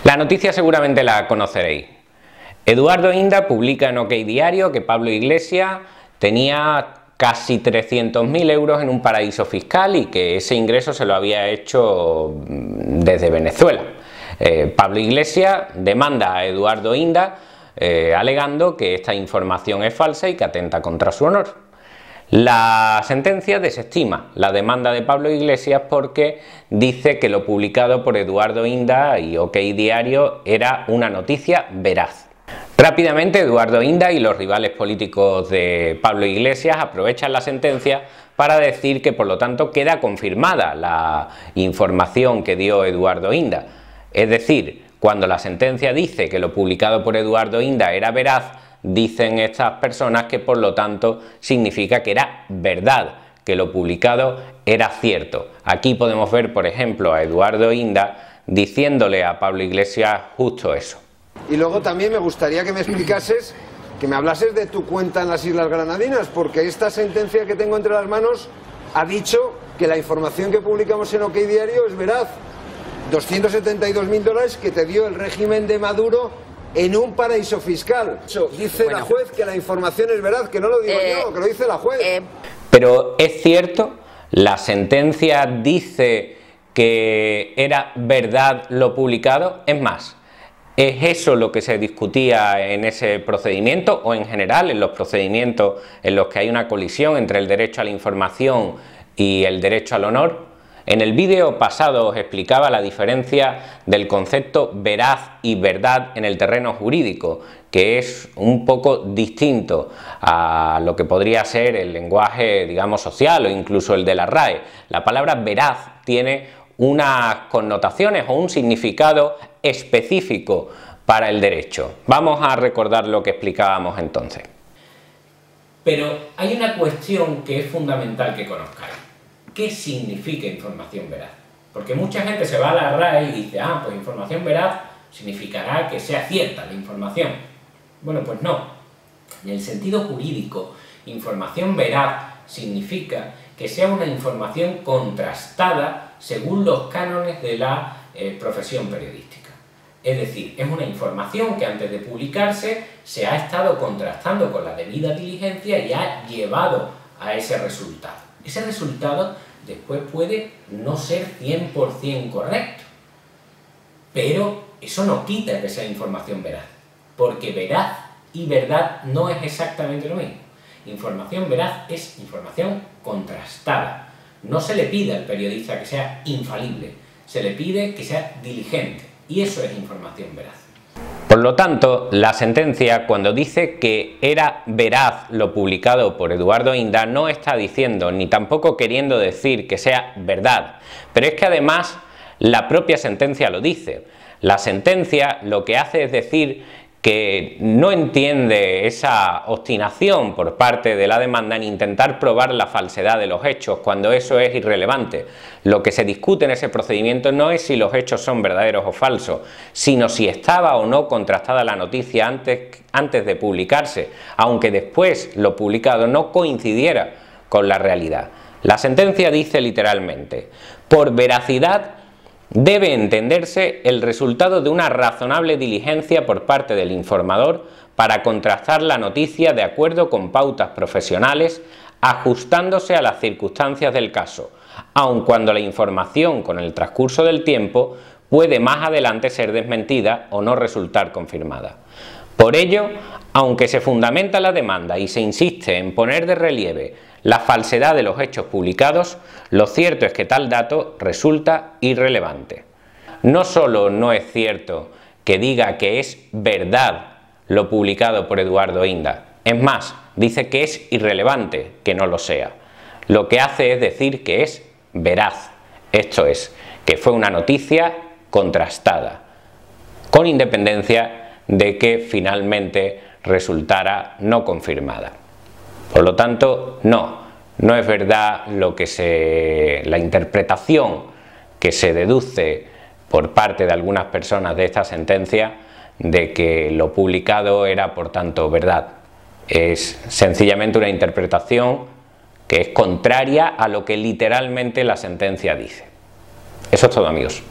La noticia seguramente la conoceréis. Eduardo Inda publica en OK Diario que Pablo Iglesias tenía casi 300.000 euros en un paraíso fiscal y que ese ingreso se lo había hecho desde Venezuela. Pablo Iglesias demanda a Eduardo Inda alegando que esta información es falsa y que atenta contra su honor. La sentencia desestima la demanda de Pablo Iglesias porque dice que lo publicado por Eduardo Inda y OK Diario era una noticia veraz. Rápidamente Eduardo Inda y los rivales políticos de Pablo Iglesias aprovechan la sentencia para decir que por lo tanto queda confirmada la información que dio Eduardo Inda. Es decir, cuando la sentencia dice que lo publicado por Eduardo Inda era veraz, dicen estas personas que por lo tanto significa que era verdad, que lo publicado era cierto. Aquí podemos ver, por ejemplo, a Eduardo Inda diciéndole a Pablo Iglesias justo eso. Y luego también me gustaría que me explicases, que me hablases de tu cuenta en las Islas Granadinas, porque esta sentencia que tengo entre las manos ha dicho que la información que publicamos en OK Diario es veraz. $272.000 que te dio el régimen de Maduro en un paraíso fiscal. Dice la juez que la información es veraz, que no lo digo yo, que lo dice la juez. Pero es cierto, la sentencia dice que era verdad lo publicado. Es más, ¿es eso lo que se discutía en ese procedimiento o en general en los procedimientos en los que hay una colisión entre el derecho a la información y el derecho al honor? En el vídeo pasado os explicaba la diferencia del concepto veraz y verdad en el terreno jurídico, que es un poco distinto a lo que podría ser el lenguaje, digamos, social o incluso el de la RAE. La palabra veraz tiene unas connotaciones o un significado específico para el derecho. Vamos a recordar lo que explicábamos entonces. Pero hay una cuestión que es fundamental que conozcáis. ¿Qué significa información veraz? Porque mucha gente se va a la RAE y dice, pues información veraz significará que sea cierta la información. Bueno, pues no. En el sentido jurídico, información veraz significa que sea una información contrastada según los cánones de la profesión periodística. Es decir, es una información que antes de publicarse se ha estado contrastando con la debida diligencia y ha llevado a ese resultado. Ese resultado después puede no ser 100% correcto, pero eso no quita que sea información veraz, porque veraz y verdad no es exactamente lo mismo. Información veraz es información contrastada. No se le pide al periodista que sea infalible, se le pide que sea diligente, y eso es información veraz. Por lo tanto, la sentencia, cuando dice que era veraz lo publicado por Eduardo Inda, no está diciendo ni tampoco queriendo decir que sea verdad, pero es que además la propia sentencia lo dice. La sentencia lo que hace es decir que no entiende esa obstinación por parte de la demanda en intentar probar la falsedad de los hechos cuando eso es irrelevante. Lo que se discute en ese procedimiento no es si los hechos son verdaderos o falsos, sino si estaba o no contrastada la noticia antes de publicarse, aunque después lo publicado no coincidiera con la realidad. La sentencia dice literalmente: por veracidad debe entenderse el resultado de una razonable diligencia por parte del informador para contrastar la noticia de acuerdo con pautas profesionales, ajustándose a las circunstancias del caso, aun cuando la información con el transcurso del tiempo puede más adelante ser desmentida o no resultar confirmada. Por ello, aunque se fundamenta la demanda y se insiste en poner de relieve la falsedad de los hechos publicados, lo cierto es que tal dato resulta irrelevante. No solo no es cierto que diga que es verdad lo publicado por Eduardo Inda, es más, dice que es irrelevante que no lo sea. Lo que hace es decir que es veraz, esto es, que fue una noticia contrastada, con independencia de que finalmente resultara no confirmada. Por lo tanto, no es verdad la interpretación que se deduce por parte de algunas personas de esta sentencia de que lo publicado era por tanto verdad. Es sencillamente una interpretación que es contraria a lo que literalmente la sentencia dice. Eso es todo, amigos.